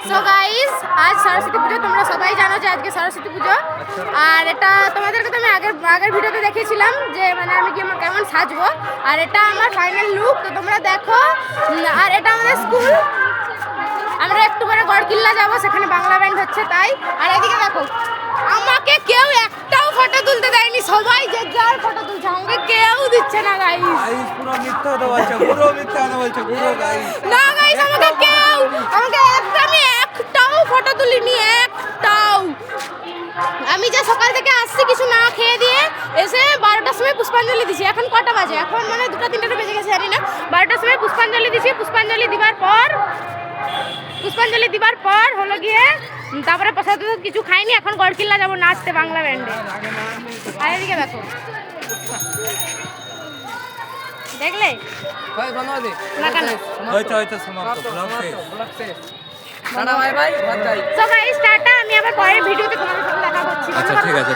So guys, আজ সরস্বতী পুজো। তোমরা সবাই জানো যে আজকে সরস্বতী পুজো। আর এটা তোমাদেরকে তো আমি আগের ভিডিওতে দেখিয়েছিলাম যে মানে আমি কেমন সাজবো। আর এটা আমার ফাইনাল লুক, তো তোমরা দেখো। আর এটা আমাদের স্কুল। আমরা একটু পরে গড়কিল্লা যাবো, সেখানে বাংলা ব্যান্ড হচ্ছে তাই। আর এদিকে দেখো, আমাকে কেউ একটাও ফটো তুলতে দেয়নি, সবাই যে যার ফটো তুলছে, আমাকে কেউ দিচ্ছে না গাইস। পুরো মিথ্যা কথা বলছে, পুরো মিথ্যা কথা বলছে, পুরো গাইস। না গাইস, আমাকে আমি একটাও ফটো তুলিনি, একটাও। আমি যে সকাল থেকে আসছি কিছু না খেয়ে দিয়ে, এসে 12টার সময় পুষ্পাঞ্জলি দিছি। এখন কটা বাজে? এখন মানে 2টা-3টা বেজে গেছে, জানি না। 12টার সময় পুষ্পাঞ্জলি দিছি। পুষ্পাঞ্জলি দিবার পর হলো গিয়ে তারপরে প্রসাদ কিছু খাইনি। এখন গড়কিল্লা যাবো নাচতে বাংলা ব্যান্ডে। আর এদিকে দেখো, দেখলে হয়তো সমাপ্ত, ব্লগ শেষ। So guys, tata. আমি আবার পরের ভিডিওতে তোমাদের সাথে দেখা করছি। আচ্ছা, ঠিক আছে।